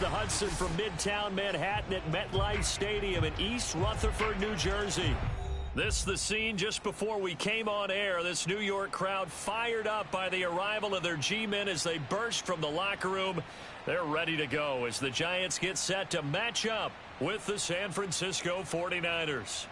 the Hudson from Midtown Manhattan at MetLife Stadium in East Rutherford, New Jersey. This the scene just before we came on air. This New York crowd fired up by the arrival of their G-men as they burst from the locker room. They're ready to go as the Giants get set to match up with the San Francisco 49ers.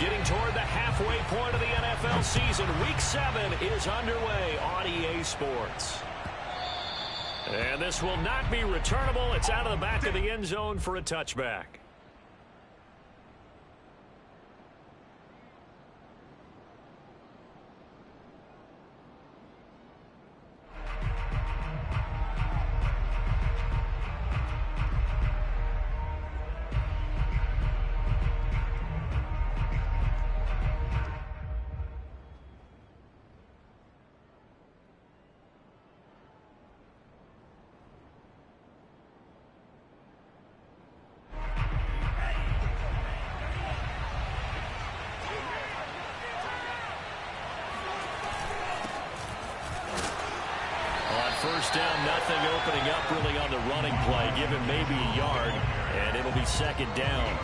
Getting toward the halfway point of the NFL season, Week 7 is underway on EA Sports. And this will not be returnable. It's out of the back of the end zone for a touchback. First down, nothing, opening up really on the running play. Give him maybe a yard, and it'll be second down.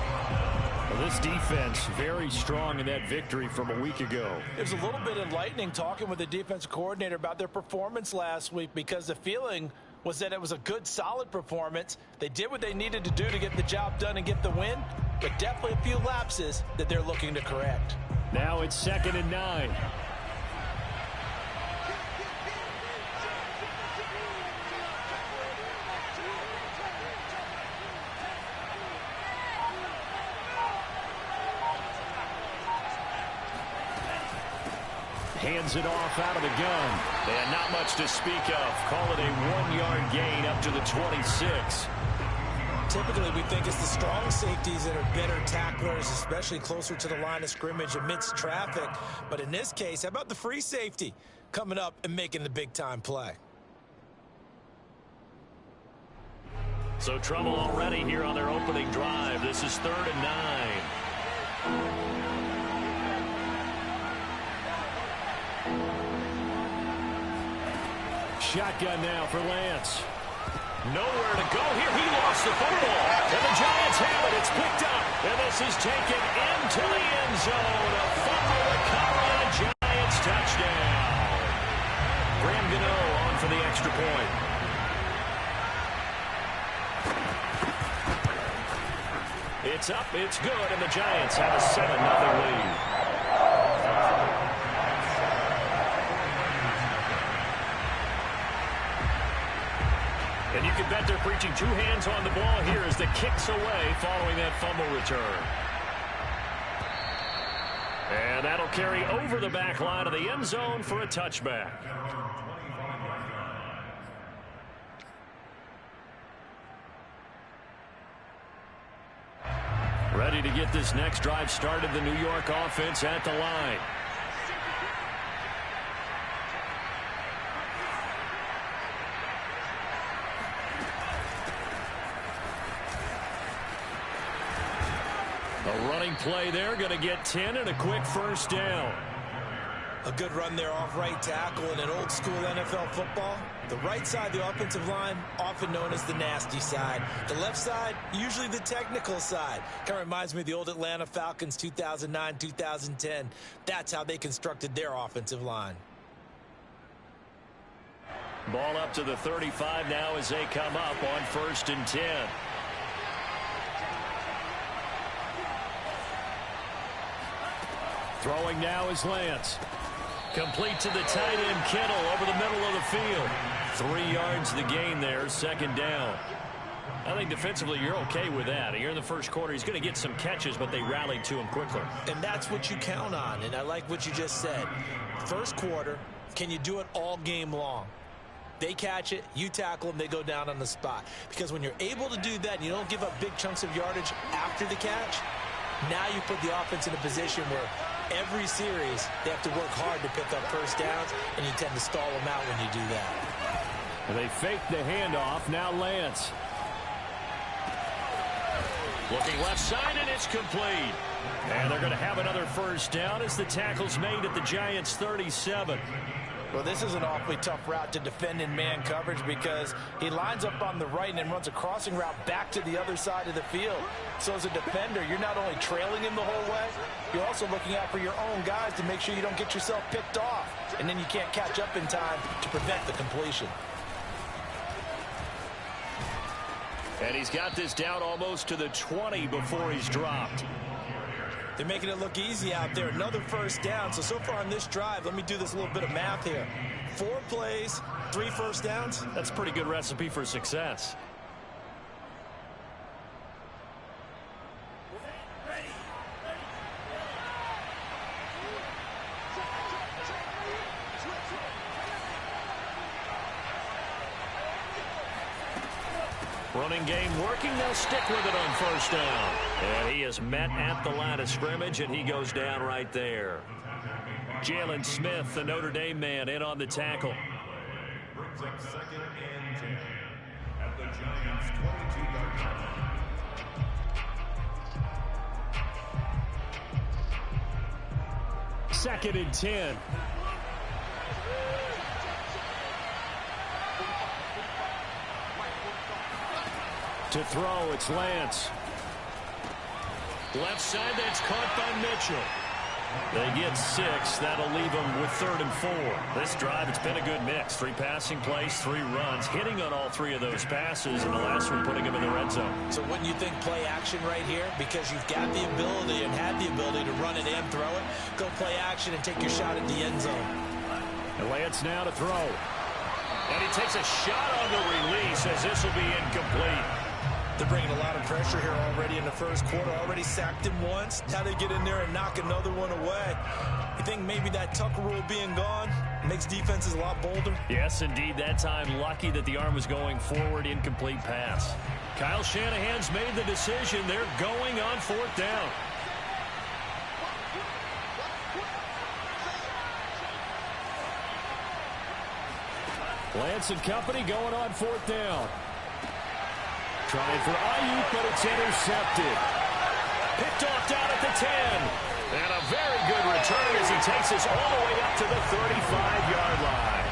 Well, this defense very strong in that victory from a week ago. It was a little bit enlightening talking with the defensive coordinator about their performance last week, because the feeling was that it was a good, solid performance. They did what they needed to do to get the job done and get the win, but definitely a few lapses that they're looking to correct. Now it's 2nd and 9. Hands it off out of the gun. And not much to speak of. Call it a 1-yard gain up to the 26. Typically, we think it's the strong safeties that are better tacklers, especially closer to the line of scrimmage amidst traffic. But in this case, how about the free safety coming up and making the big-time play? So trouble already here on their opening drive. This is 3rd and 9. Shotgun now for Lance. Nowhere to go here. He lost the football. And the Giants have it. It's picked up. And this is taken into the end zone. A fumble recovery and a Giants touchdown. Graham Gano on for the extra point. It's up. It's good. And the Giants have a 7-0 lead. And you can bet they're preaching 2 hands on the ball here as the kick's away following that fumble return. And that'll carry over the back line of the end zone for a touchback. Ready to get this next drive started, the New York offense at the line. A running play there, going to get 10 and a quick first down. A good run there off right tackle in an old school NFL football. The right side of the offensive line, often known as the nasty side. The left side, usually the technical side. Kind of reminds me of the old Atlanta Falcons 2009-2010. That's how they constructed their offensive line. Ball up to the 35 now as they come up on 1st and 10. Throwing now is Lance. Complete to the tight end, Kittle, over the middle of the field. 3 yards the gain there, 2nd down. I think defensively you're okay with that. Here in the first quarter, he's going to get some catches, but they rallied to him quickly. And that's what you count on, and I like what you just said. First quarter, can you do it all game long? They catch it, you tackle them, they go down on the spot. Because when you're able to do that and you don't give up big chunks of yardage after the catch, now you put the offense in a position where Every series, they have to work hard to pick up first downs, and you tend to stall them out when you do that. They fake the handoff. Now Lance. Looking left side, and it's complete. And they're going to have another first down as the tackle's made at the Giants' 37. Well, this is an awfully tough route to defend in man coverage because he lines up on the right and then runs a crossing route back to the other side of the field. So as a defender, you're not only trailing him the whole way, you're also looking out for your own guys to make sure you don't get yourself picked off. And then you can't catch up in time to prevent the completion. And he's got this down almost to the 20 before he's dropped. They're making it look easy out there. Another first down. So far on this drive, let me do this little bit of math here. 4 plays, 3 first downs. That's a pretty good recipe for success. Running game working. They'll stick with it on first down. And he is met at the line of scrimmage, and he goes down right there. Jalen Smith, the Notre Dame man, in on the tackle. Brings up 2nd and 10 at the Giants' 22-yard line. 2nd and 10. To throw, it's Lance. Left side, that's caught by Mitchell. They get 6. That'll leave them with 3rd and 4. This drive, it's been a good mix. 3 passing plays, 3 runs, hitting on all 3 of those passes, and the last one putting him in the red zone. So wouldn't you think play action right here? Because you've got the ability and had the ability to run it and throw it. Go play action and take your shot at the end zone. And Lance now to throw. And he takes a shot on the release as this will be incomplete. They're bringing a lot of pressure here already in the first quarter. Already sacked him once. Now they get in there and knock another one away. You think maybe that Tucker rule being gone makes defenses a lot bolder? Yes, indeed. That time, lucky that the arm was going forward. Incomplete pass. Kyle Shanahan's made the decision. They're going on 4th down. Lance and company going on 4th down. Trying for Ayuk, but it's intercepted. Picked off down at the 10. And a very good return as he takes us all the way up to the 35-yard line.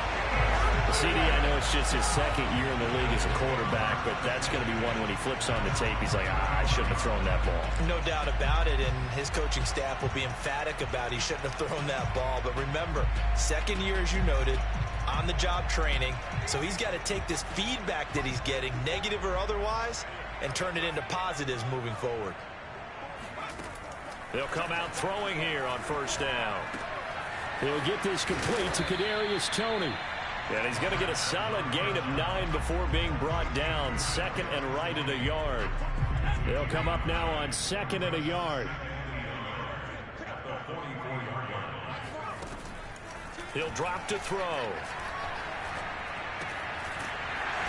CD, I know it's just his 2nd year in the league as a quarterback, but that's going to be one when he flips on the tape. He's like, I shouldn't have thrown that ball. No doubt about it, and his coaching staff will be emphatic about he shouldn't have thrown that ball. But remember, 2nd year, as you noted, on-the-job training. So he's got to take this feedback that he's getting, negative or otherwise, and turn it into positives moving forward. They'll come out throwing here on first down. He'll get this complete to Kadarius Toney. And he's going to get a solid gain of 9 before being brought down. 2nd and right at a yard. They'll come up now on 2nd and a yard. He'll drop to throw.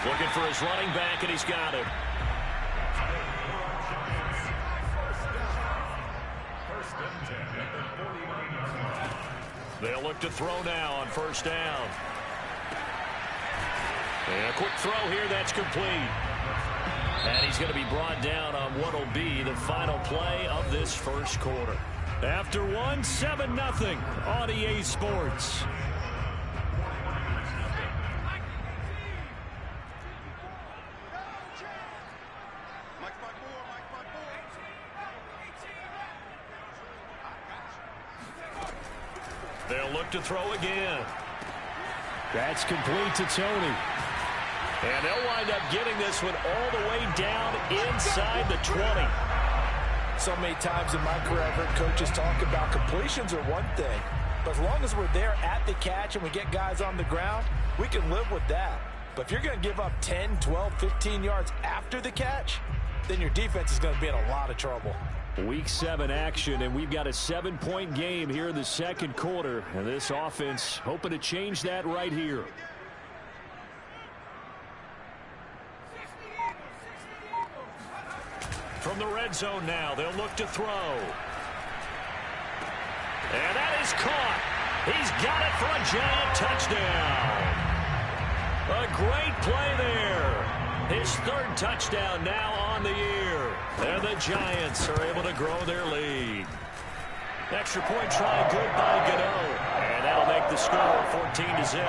Looking for his running back, and he's got him. They'll look to throw now on first down. And a quick throw here, that's complete. And he's going to be brought down on what will be the final play of this first quarter. After 7-0 on EA Sports. They'll look to throw again. That's complete to Toney. And they'll wind up getting this one all the way down inside the 20. So many times in my career, I've heard coaches talk about completions are one thing. But as long as we're there at the catch and we get guys on the ground, we can live with that. But if you're going to give up 10, 12, 15 yards after the catch, then your defense is going to be in a lot of trouble. Week 7 action, and we've got a 7-point game here in the second quarter. And this offense hoping to change that right here. From the red zone now, they'll look to throw. And that is caught. He's got it for a Giant touchdown. A great play there. His third touchdown now on the year. And the Giants are able to grow their lead. Extra point try good by Gano. And that'll make the score 14-0.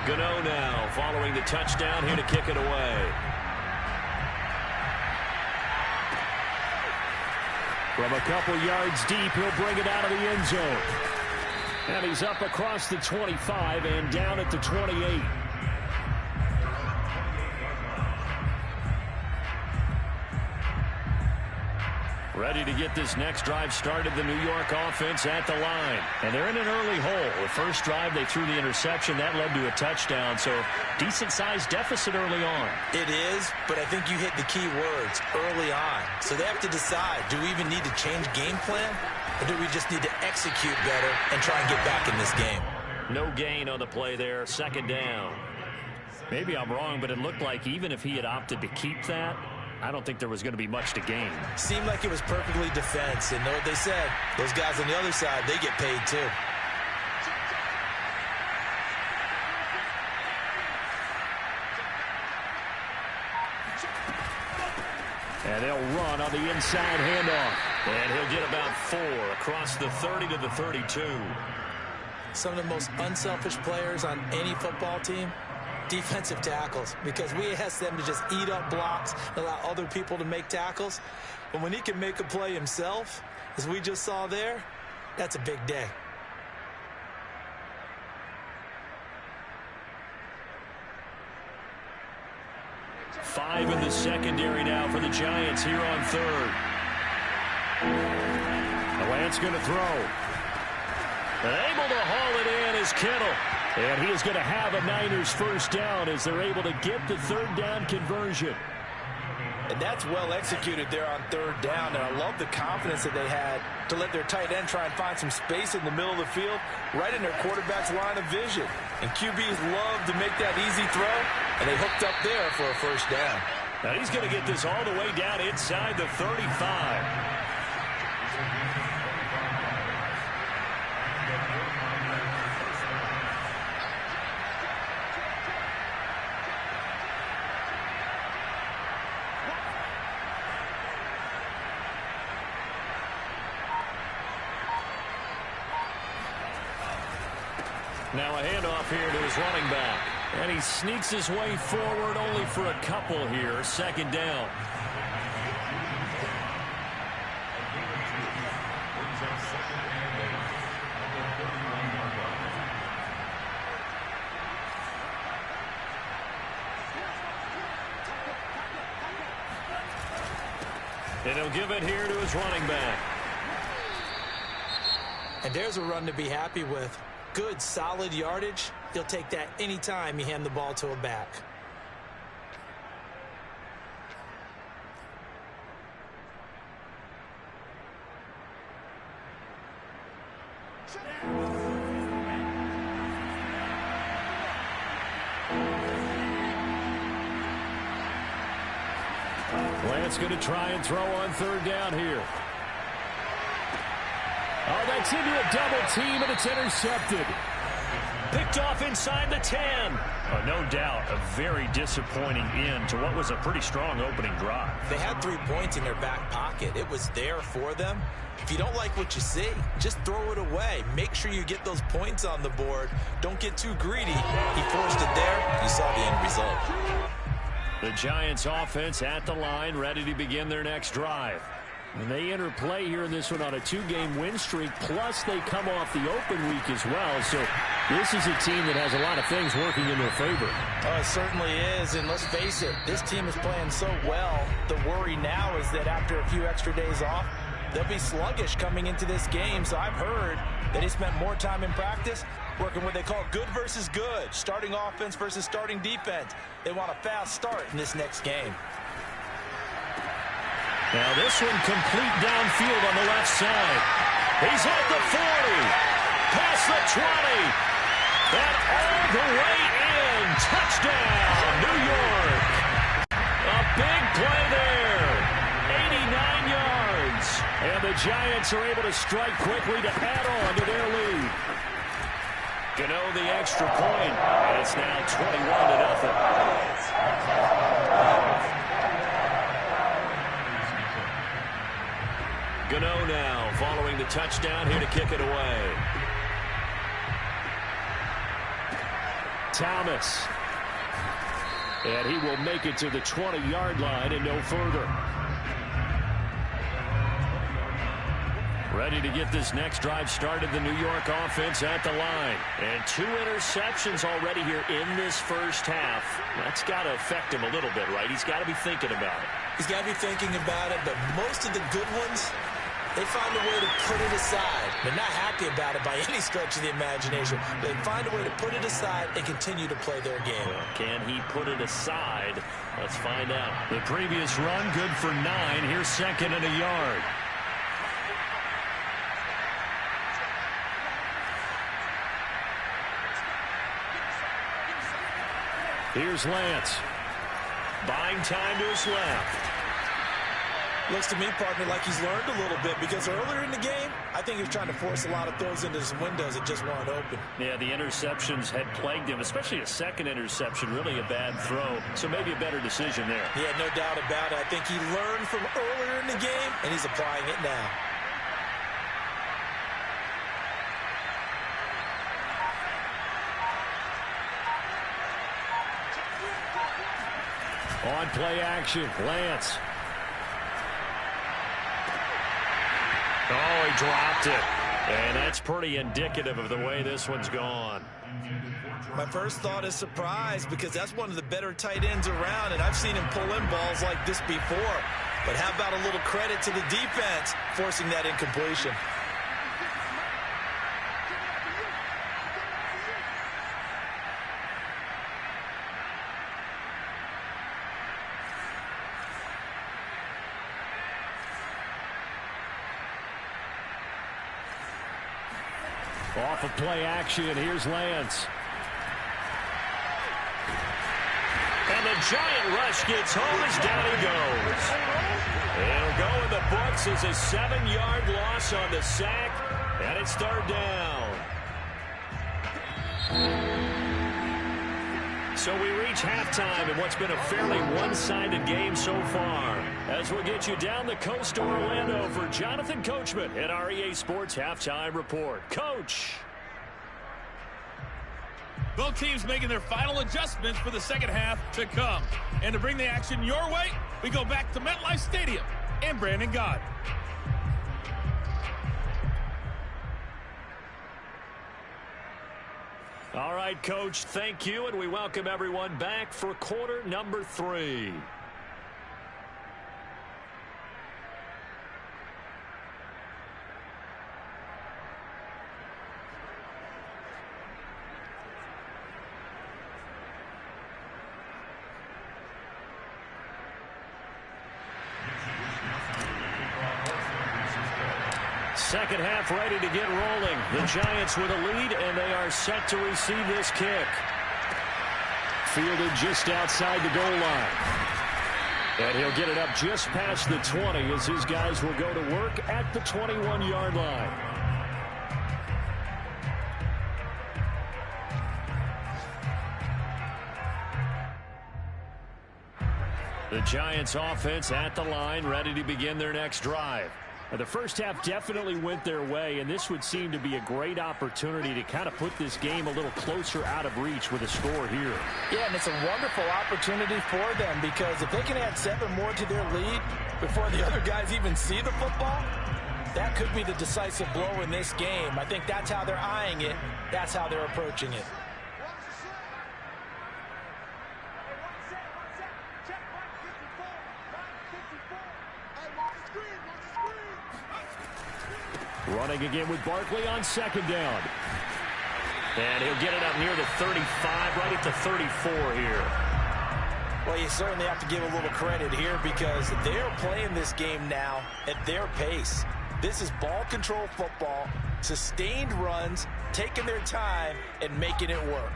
Gano now following the touchdown here to kick it away. From a couple yards deep, he'll bring it out of the end zone. And he's up across the 25 and down at the 28. Ready to get this next drive started, the New York offense at the line. And they're in an early hole. The first drive, they threw the interception. That led to a touchdown, so decent-sized deficit early on. It is, but I think you hit the key words, early on. So they have to decide, do we even need to change game plan, or do we just need to execute better and try and get back in this game? No gain on the play there, second down. Maybe I'm wrong, but it looked like even if he had opted to keep that, I don't think there was going to be much to gain. Seemed like it was perfectly defense, and know what they said. Those guys on the other side, they get paid too. And they'll run on the inside handoff. And he'll get about 4 across the 30 to the 32. Some of the most unselfish players on any football team, defensive tackles, because we ask them to just eat up blocks and allow other people to make tackles. But when he can make a play himself, as we just saw there, that's a big day. Five in the secondary now for the Giants here on third. Lance going to throw. Able to haul it in is Kittle. And he is going to have a Niners first down as they're able to get the third down conversion. And that's well executed there on third down. And I love the confidence that they had to let their tight end try and find some space in the middle of the field, right in their quarterback's line of vision. And QBs love to make that easy throw, and they hooked up there for a first down. Now he's going to get this all the way down inside the 35. Now a handoff here to his running back. And he sneaks his way forward only for a couple here. Second down. And he'll give it here to his running back. And there's a run to be happy with. Good, solid yardage. He'll take that anytime you hand the ball to a back. Lance going to try and throw on third down here. Oh, that's into a double team, and it's intercepted. Picked off inside the 10. Oh, no doubt a very disappointing end to what was a pretty strong opening drive. They had 3 points in their back pocket. It was there for them. If you don't like what you see, just throw it away. Make sure you get those points on the board. Don't get too greedy. He forced it there. You saw the end result. The Giants offense at the line, ready to begin their next drive. And they enter play here in this one on a 2-game win streak, plus they come off the open week as well. So this is a team that has a lot of things working in their favor. Oh, it certainly is, and let's face it, this team is playing so well. The worry now is that after a few extra days off, they'll be sluggish coming into this game. So I've heard that he spent more time in practice working what they call good versus good, starting offense versus starting defense. They want a fast start in this next game. Now this one complete downfield on the left side. He's at the 40, past the 20, and all the way in. Touchdown, New York. A big play there. 89 yards. And the Giants are able to strike quickly to add on to their lead. Gano the extra point, and it's now 21-0. Gano now following the touchdown here to kick it away. Thomas. And he will make it to the 20-yard line and no further. Ready to get this next drive started, the New York offense at the line. And 2 interceptions already here in this first half. That's got to affect him a little bit, right? He's got to be thinking about it. He's got to be thinking about it, but most of the good ones, they find a way to put it aside. They're not happy about it by any stretch of the imagination. They find a way to put it aside and continue to play their game. Well, can he put it aside? Let's find out. The previous run, good for 9. Here's 2nd and a yard. Here's Lance. Buying time to his left. Looks to me, partner, like he's learned a little bit, because earlier in the game, I think he was trying to force a lot of throws into some windows that just weren't open. Yeah, the interceptions had plagued him, especially a second interception, really a bad throw. So maybe a better decision there. Yeah, no doubt about it. I think he learned from earlier in the game, and he's applying it now. On play action, Lance. Oh, he dropped it. And that's pretty indicative of the way this one's gone. My first thought is surprise, because that's one of the better tight ends around, and I've seen him pull in balls like this before. But how about a little credit to the defense forcing that incompletion? Off of play action, here's Lance. And the giant rush gets home as down he goes. It'll go in the books as a 7-yard loss on the sack, and it's 3rd down. So we reach halftime in what's been a fairly one-sided game so far. As we'll get you down the coast to Orlando for Jonathan Coachman at our EA Sports Halftime Report. Coach. Both teams making their final adjustments for the second half to come. And to bring the action your way, we go back to MetLife Stadium and Brandon Gaudin. All right, Coach, thank you, and we welcome everyone back for quarter number 3. Second half ready to get rolling. The Giants with a lead, and they are set to receive this kick. Fielded just outside the goal line. And he'll get it up just past the 20 as his guys will go to work at the 21-yard line. The Giants offense at the line, ready to begin their next drive. The first half definitely went their way, and this would seem to be a great opportunity to kind of put this game a little closer out of reach with a score here. Yeah, and it's a wonderful opportunity for them, because if they can add 7 more to their lead before the other guys even see the football, that could be the decisive blow in this game. I think that's how they're eyeing it. That's how they're approaching it. Running again with Barkley on second down. And he'll get it up near the 35, right at the 34 here. Well, you certainly have to give a little credit here, because they're playing this game now at their pace. This is ball control football, sustained runs, taking their time, and making it work.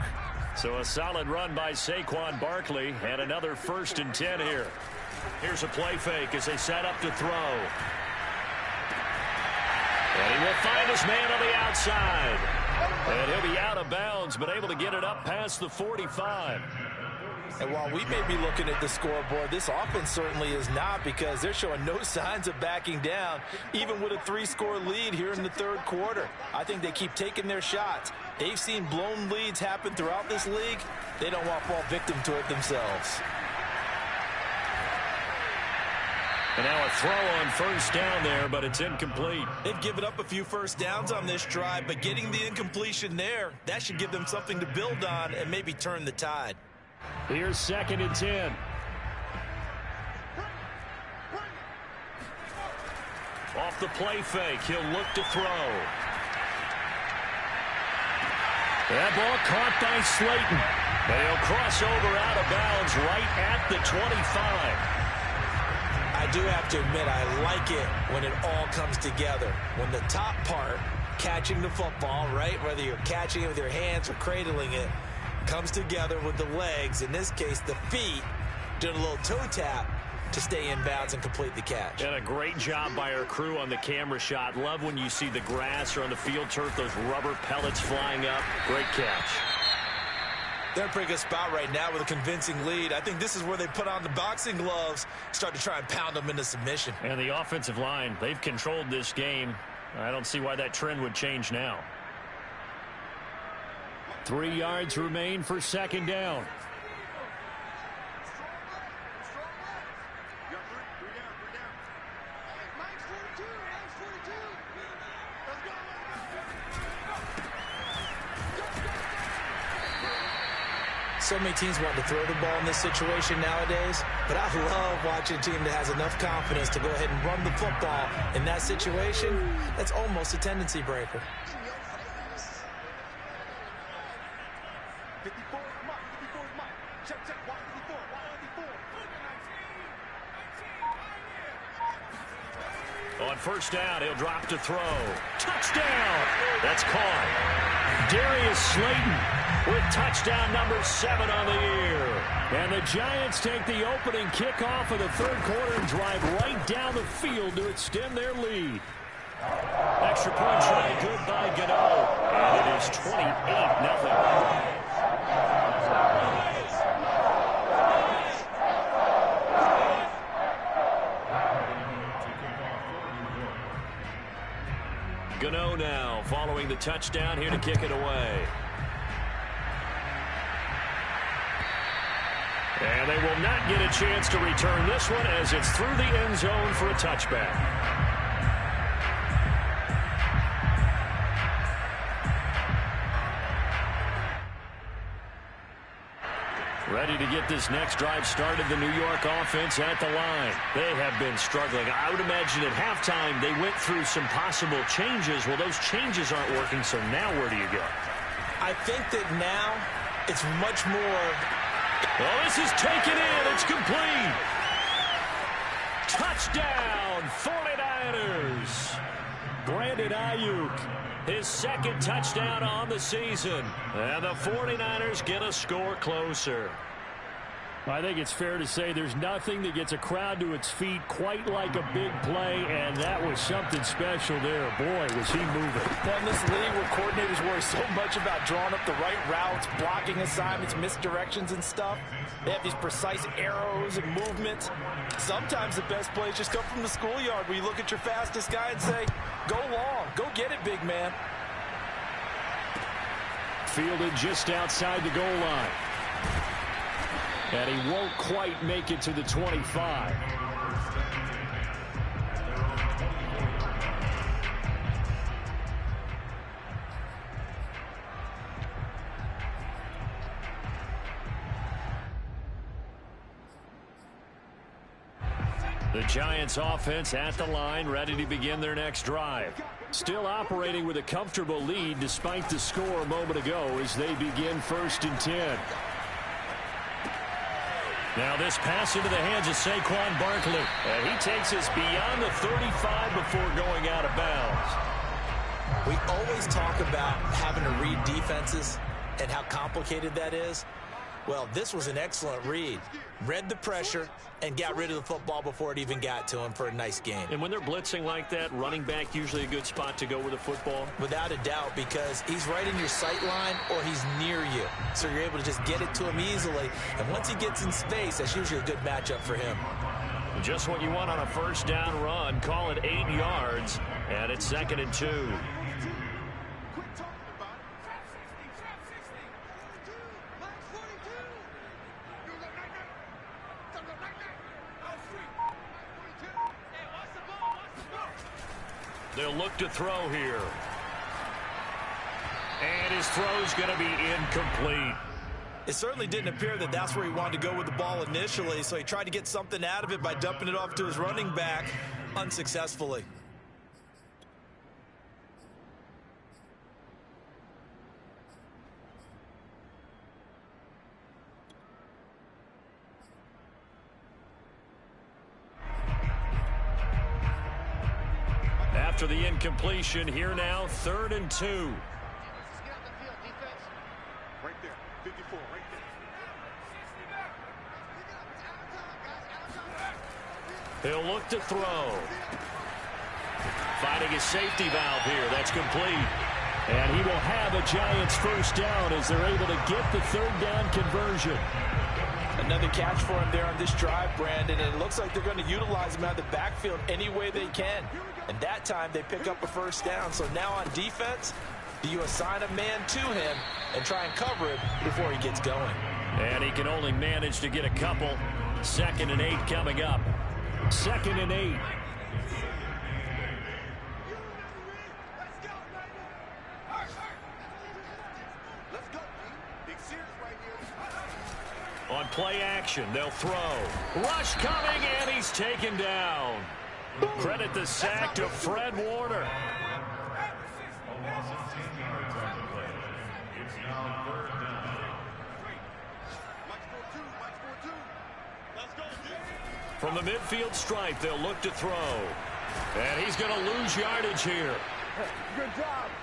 So a solid run by Saquon Barkley, and another 1st and 10 here. Here's a play fake as they set up to throw. And he will find his man on the outside. And he'll be out of bounds, but able to get it up past the 45. And while we may be looking at the scoreboard, this offense certainly is not, because they're showing no signs of backing down, even with a 3-score lead here in the third quarter. I think they keep taking their shots. They've seen blown leads happen throughout this league. They don't want to fall victim to it themselves. And now a throw on first down there, but it's incomplete. They've given up a few first downs on this drive, but getting the incompletion there, that should give them something to build on and maybe turn the tide. Here's 2nd and 10. Off the play fake, he'll look to throw. That ball caught by Slayton. But he'll cross over out of bounds right at the 25. I do have to admit, I like it when it all comes together. When the top part, catching the football, right, whether you're catching it with your hands or cradling it, comes together with the legs, in this case the feet, doing a little toe tap to stay in bounds and complete the catch. And a great job by our crew on the camera shot. Love when you see the grass or on the field turf, those rubber pellets flying up. Great catch. They're in a pretty good spot right now with a convincing lead. I think this is where they put on the boxing gloves, start to try and pound them into submission. And the offensive line, they've controlled this game. I don't see why that trend would change now. 3 yards remain for 2nd down. So many teams want to throw the ball in this situation nowadays, but I love watching a team that has enough confidence to go ahead and run the football in that situation. That's almost a tendency breaker. On first down, he'll drop to throw. Touchdown! That's caught. Darius Slayton with touchdown number 7 on the year. And the Giants take the opening kickoff of the third quarter and drive right down the field to extend their lead. Extra point try good by Gano. And it is 28-0. Gano now following the touchdown, here to kick it away. And they will not get a chance to return this one as it's through the end zone for a touchback. Ready to get this next drive started, the New York offense at the line. They have been struggling. I would imagine at halftime they went through some possible changes. Well, those changes aren't working, so now where do you go? I think that now it's much more... Well, this is taken in. It's complete. Touchdown, 49ers. Brandon Ayuk, his 2nd touchdown on the season. And the 49ers get a score closer. I think it's fair to say there's nothing that gets a crowd to its feet quite like a big play, and that was something special there. Boy, was he moving. Well, in this league where coordinators worry so much about drawing up the right routes, blocking assignments, misdirections and stuff, they have these precise arrows and movements. Sometimes the best plays just come from the schoolyard where you look at your fastest guy and say, go long, go get it, big man. Fielded just outside the goal line. And he won't quite make it to the 25. The Giants offense at the line, ready to begin their next drive. Still operating with a comfortable lead despite the score a moment ago as they begin 1st and 10. Now this pass into the hands of Saquon Barkley. And he takes us beyond the 35 before going out of bounds. We always talk about having to read defenses and how complicated that is. Well, this was an excellent read. Read the pressure and got rid of the football before it even got to him for a nice gain. And when they're blitzing like that, running back usually a good spot to go with the football? Without a doubt, because he's right in your sight line or he's near you. So you're able to just get it to him easily. And once he gets in space, that's usually a good matchup for him. Just what you want on a first down run. Call it 8 yards, and it's 2nd and 2. They'll look to throw here. And his throw's going to be incomplete. It certainly didn't appear that that's where he wanted to go with the ball initially, so he tried to get something out of it by dumping it off to his running back unsuccessfully. After the incompletion, here now, 3rd and 2. Right there, 54, right there. He'll look to throw. Finding his safety valve here. That's complete. And he will have a Giants first down as they're able to get the 3rd down conversion. Another catch for him there on this drive, Brandon, and it looks like they're going to utilize him out of the backfield any way they can. And that time they pick up a first down. So now on defense, do you assign a man to him and try and cover it before he gets going? And he can only manage to get a couple. 2nd and 8 coming up. 2nd and 8. On play action, they'll throw. Rush coming, and he's taken down. Credit the sack to Fred Warner. From the midfield stripe, they'll look to throw. And he's going to lose yardage here.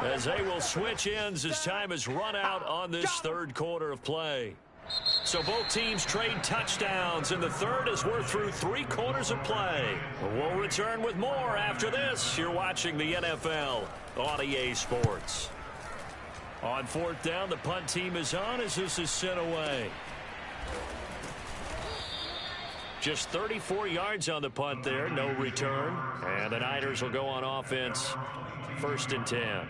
As they will switch ends as time is run out on this 3rd quarter of play. So both teams trade touchdowns, and the 3rd as we're through 3 quarters of play. We'll return with more after this. You're watching the NFL on EA Sports. On 4th down, the punt team is on as this is sent away. Just 34 yards on the punt there, no return. And the Niners will go on offense, 1st and 10.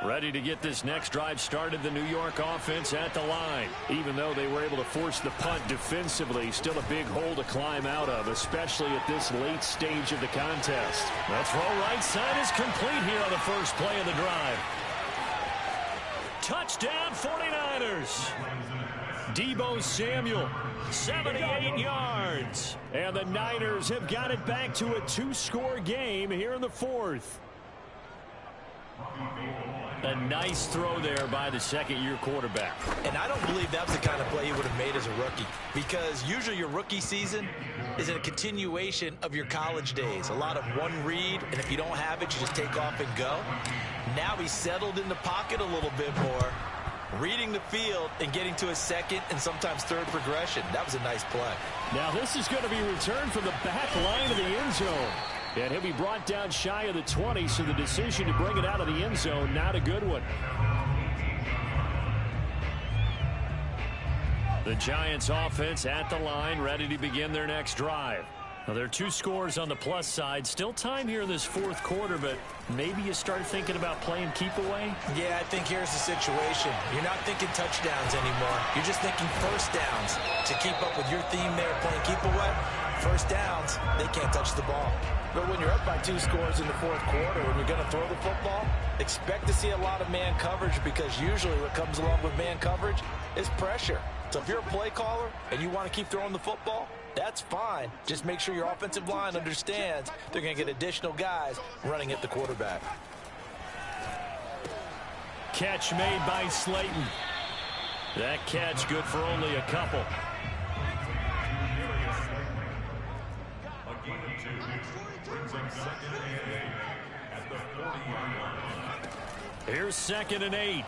Ready to get this next drive started, the New York offense at the line. Even though they were able to force the punt defensively, still a big hole to climb out of, especially at this late stage of the contest. The throw right side is complete here on the first play of the drive. Touchdown 49ers. Deebo Samuel, 78 yards. And the Niners have got it back to a 2-score game here in the 4th. A nice throw there by the 2nd-year quarterback. And I don't believe that was the kind of play he would have made as a rookie, because usually your rookie season is a continuation of your college days. A lot of one read, and if you don't have it, you just take off and go. Now he's settled in the pocket a little bit more, reading the field and getting to his 2nd and sometimes 3rd progression. That was a nice play. Now this is going to be returned from the back line of the end zone. And he'll be brought down shy of the 20, so the decision to bring it out of the end zone, not a good one. The Giants offense at the line, ready to begin their next drive. Now, there are 2 scores on the plus side. Still time here in this 4th quarter, but maybe you start thinking about playing keep away? Yeah, I think here's the situation. You're not thinking touchdowns anymore. You're just thinking first downs. To keep up with your theme there, playing keep away, first downs, they can't touch the ball. But when you're up by 2 scores in the 4th quarter and you're going to throw the football, expect to see a lot of man coverage, because usually what comes along with man coverage is pressure. So if you're a play caller and you want to keep throwing the football, that's fine. Just make sure your offensive line understands they're going to get additional guys running at the quarterback. Catch made by Slayton. That catch good for only a couple. A gain of 2 brings them 2nd and 8 at the 40-yard line. Here's 2nd and 8.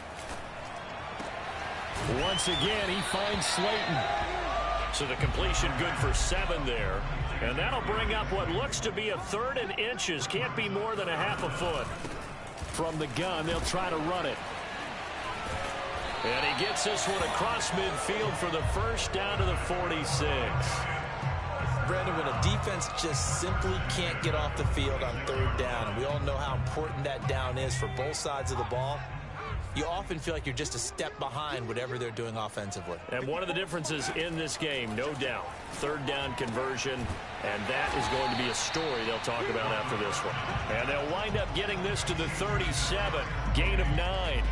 Once again, he finds Slayton. So the completion good for 7 there. And that'll bring up what looks to be a 3rd and inches. Can't be more than a half a foot. From the gun, they'll try to run it. And he gets this one across midfield for the first down to the 46. Brandon, when a defense just simply can't get off the field on 3rd down, and we all know how important that down is for both sides of the ball, you often feel like you're just a step behind whatever they're doing offensively. And one of the differences in this game, no doubt, 3rd down conversion, and that is going to be a story they'll talk about after this one. And they'll wind up getting this to the 37, gain of 9.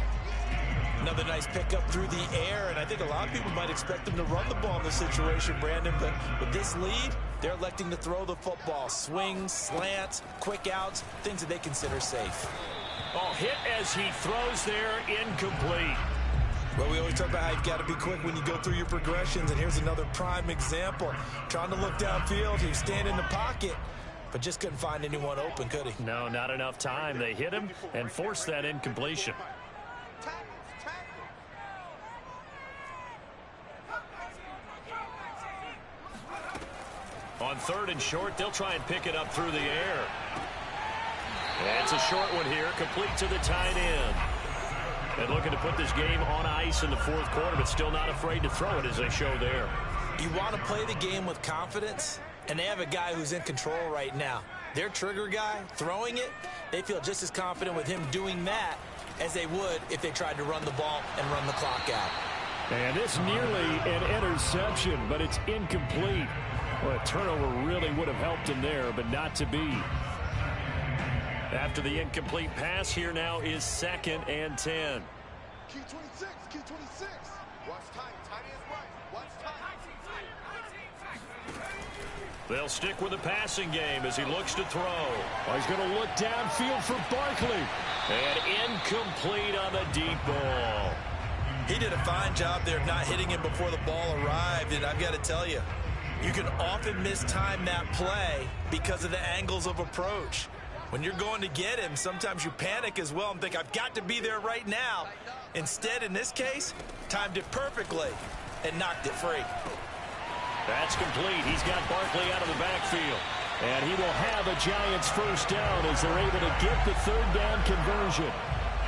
Another nice pickup through the air, and I think a lot of people might expect them to run the ball in this situation, Brandon, but with this lead, they're electing to throw the football. Swings, slants, quick outs, things that they consider safe. Oh, hit as he throws there, incomplete. Well, we always talk about how you've got to be quick when you go through your progressions, and here's another prime example. Trying to look downfield, he was standing in the pocket, but just couldn't find anyone open, could he? No, not enough time. They hit him and forced that incompletion. On 3rd and short, they'll try and pick it up through the air. And it's a short one here, complete to the tight end. And looking to put this game on ice in the 4th quarter, but still not afraid to throw it as they show there. You want to play the game with confidence, and they have a guy who's in control right now. Their trigger guy, throwing it, they feel just as confident with him doing that as they would if they tried to run the ball and run the clock out. And it's nearly an interception, but it's incomplete. Well, a turnover really would have helped him there, but not to be. After the incomplete pass, here now is 2nd and 10. Key 26, key 26. Watch time, tight is right. Watch time. They'll stick with the passing game as he looks to throw. Oh, he's going to look downfield for Barkley. And incomplete on the deep ball. He did a fine job there of not hitting him before the ball arrived, and I've got to tell you, you can often mistime that play because of the angles of approach. When you're going to get him, sometimes you panic as well and think, I've got to be there right now. Instead, in this case, timed it perfectly and knocked it free. That's complete. He's got Barkley out of the backfield. And he will have a Giants first down as they're able to get the 3rd down conversion.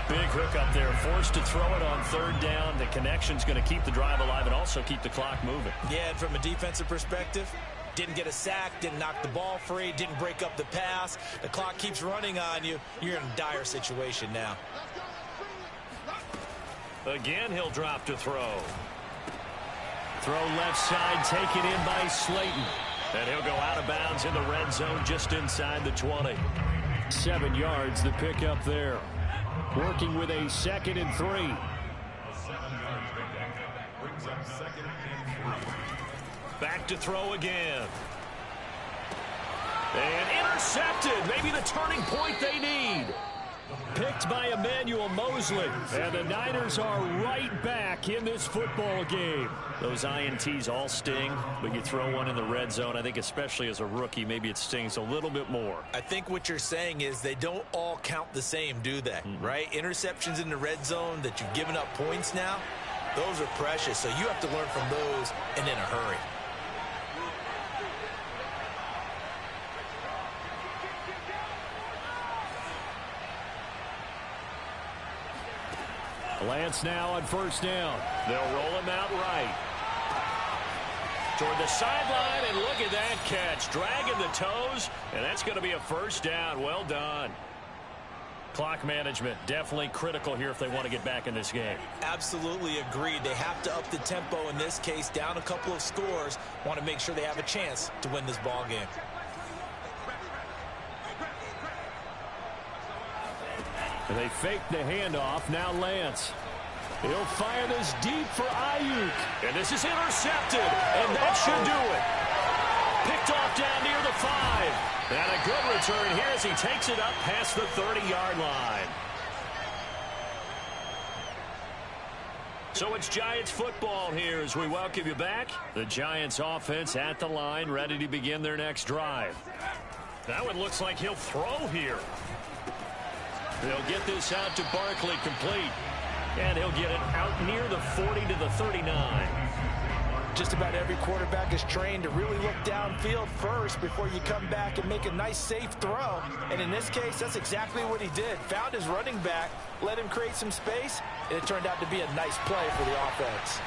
Big hook up there, forced to throw it on 3rd down. The connection's going to keep the drive alive and also keep the clock moving. Yeah, and from a defensive perspective, didn't get a sack, didn't knock the ball free, didn't break up the pass. The clock keeps running on you. You're in a dire situation now. Again, he'll drop to throw. Throw left side, taken in by Slayton. And he'll go out of bounds in the red zone just inside the 20. 7 yards, the pickup there. Working with a 2nd and 3. A 7-yard pickup brings up 2nd and 3. Back to throw again. And intercepted. Maybe the turning point they need. Picked by Emmanuel Mosley. And the Niners are right back in this football game. Those INTs all sting, but you throw one in the red zone, I think especially as a rookie, maybe it stings a little bit more. I think what you're saying is they don't all count the same, do they? Right? Interceptions in the red zone that you've given up points now, those are precious. So you have to learn from those and in a hurry. Lance now on first down. They'll roll him out right. Toward the sideline, and look at that catch. Dragging the toes, and that's going to be a first down. Well done. Clock management definitely critical here if they want to get back in this game. Absolutely agreed. They have to up the tempo in this case, down a couple of scores. Want to make sure they have a chance to win this ball game. And they fake the handoff. Now Lance. He'll fire this deep for Ayuk. And this is intercepted. And that should do it. Picked off down near the 5. And a good return here as he takes it up past the 30-yard line. So it's Giants football here as we welcome you back. The Giants offense at the line, ready to begin their next drive. That one looks like he'll throw here. They'll get this out to Barkley, complete. And he'll get it out near the 40 to the 39. Just about every quarterback is trained to really look downfield first before you come back and make a nice, safe throw. And in this case, that's exactly what he did. Found his running back, let him create some space, and it turned out to be a nice play for the offense.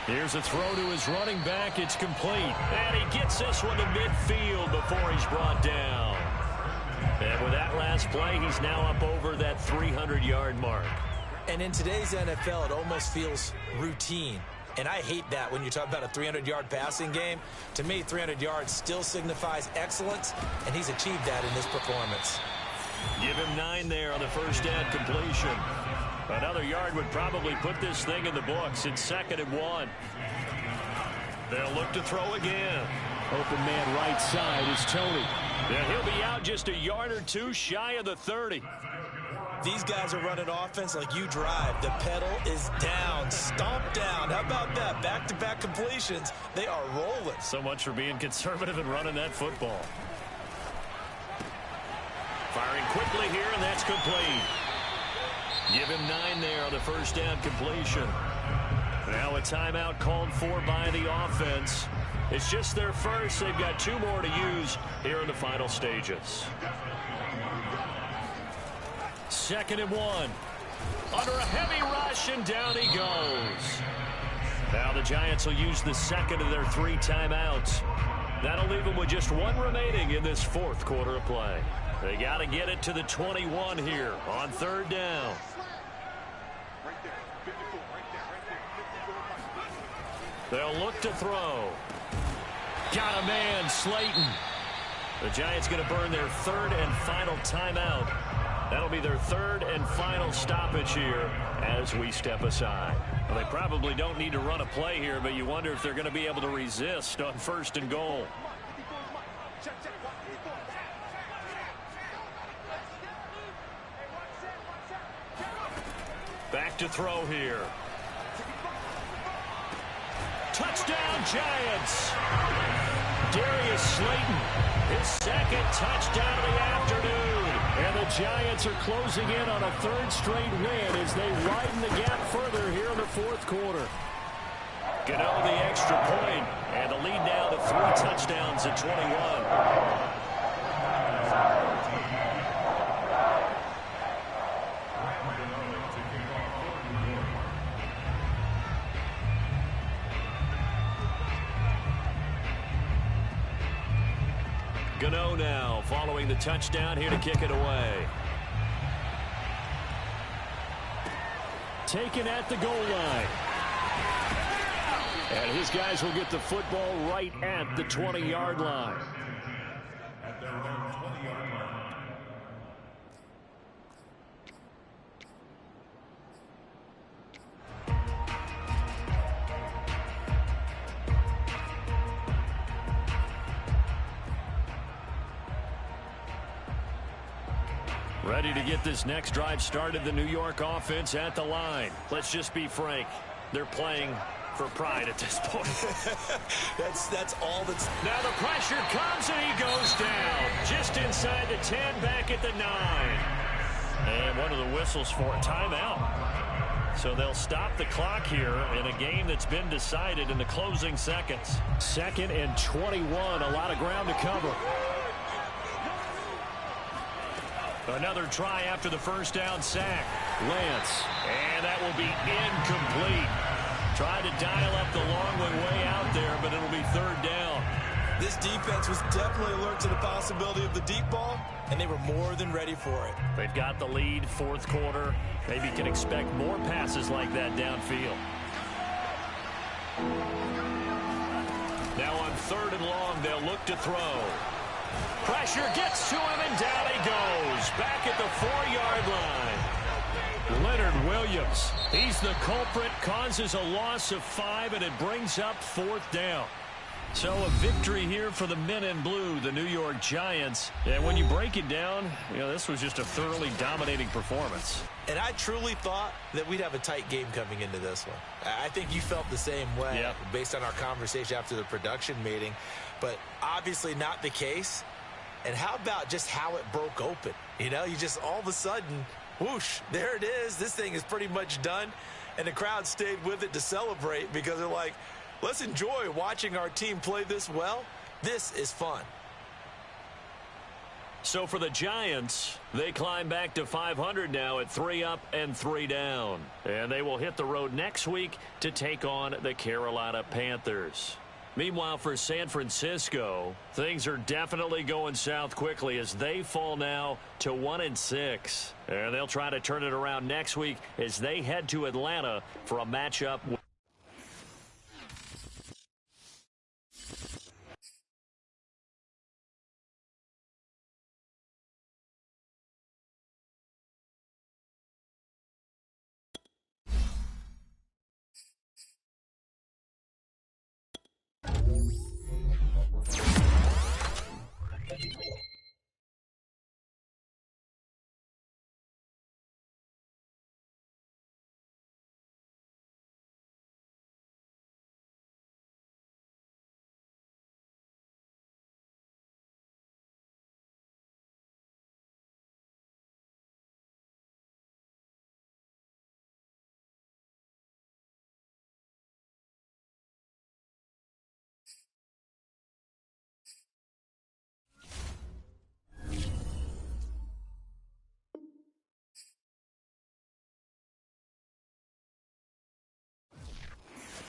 Here's a throw to his running back. It's complete. And he gets this one to midfield before he's brought down. And with that last play, he's now up over that 300-yard mark. And in today's NFL, it almost feels routine. And I hate that when you talk about a 300-yard passing game. To me, 300 yards still signifies excellence, and he's achieved that in this performance. Give him 9 there on the first down completion. Another yard would probably put this thing in the books. It's 2nd and 1. They'll look to throw again. Open man right side is Tony. Yeah, he'll be out just a yard or two shy of the 30. These guys are running offense like you drive. The pedal is down, stomp down. How about that? Back-to-back completions. They are rolling. So much for being conservative and running that football. Firing quickly here, and that's complete. Give him 9 there on the first down completion. Now a timeout called for by the offense. It's just their first. They've got 2 more to use here in the final stages. 2nd and 1. Under a heavy rush, and down he goes. Now the Giants will use the second of their 3 timeouts. That'll leave them with just 1 remaining in this 4th quarter of play. They got to get it to the 21 here on 3rd down. They'll look to throw. Got a man, Slayton. The Giants going to burn their 3rd and final timeout. That'll be their 3rd and final stoppage here as we step aside. Well, they probably don't need to run a play here, but you wonder if they're going to be able to resist on 1st and goal. Back to throw here. Touchdown, Giants. Darius Slayton, his 2nd touchdown of the afternoon. And the Giants are closing in on a 3rd straight win as they widen the gap further here in the 4th quarter. Gano the extra point, and the lead now to 3 touchdowns at 21. Gano now following the touchdown here to kick it away. Taken at the goal line. And his guys will get the football right at the 20-yard line. At their own 20-yard line. Ready to get this next drive started, the New York offense at the line. Let's just be frank. They're playing for pride at this point. That's all that's... Now the pressure comes, and he goes down. Just inside the 10, back at the 9. And one of the whistles for a timeout. So they'll stop the clock here in a game that's been decided in the closing seconds. 2nd and 21, a lot of ground to cover. Another try after the first down sack. Lance. And that will be incomplete. Tried to dial up the long way out there, but it'll be 3rd down. This defense was definitely alert to the possibility of the deep ball, and they were more than ready for it. They've got the lead, 4th quarter. Maybe can expect more passes like that downfield. Now on 3rd and long, they'll look to throw. Pressure gets to him, and down he goes. Back at the 4-yard line. Leonard Williams. He's the culprit, causes a loss of 5, and it brings up 4th down. So a victory here for the men in blue, the New York Giants. And when you break it down, this was just a thoroughly dominating performance. And I truly thought that we'd have a tight game coming into this one. I think you felt the same way based on our conversation after the production meeting. But obviously not the case. And how about just how it broke open? You just all of a sudden, Whoosh, there it is. This thing is pretty much done. And the crowd stayed with it to celebrate because they're like, let's enjoy watching our team play this well. This is fun. So for the Giants, they climb back to 500 now at 3 up and 3 down. And they will hit the road next week to take on the Carolina Panthers. Meanwhile, for San Francisco, things are definitely going south quickly as they fall now to 1-6. And they'll try to turn it around next week as they head to Atlanta for a matchup with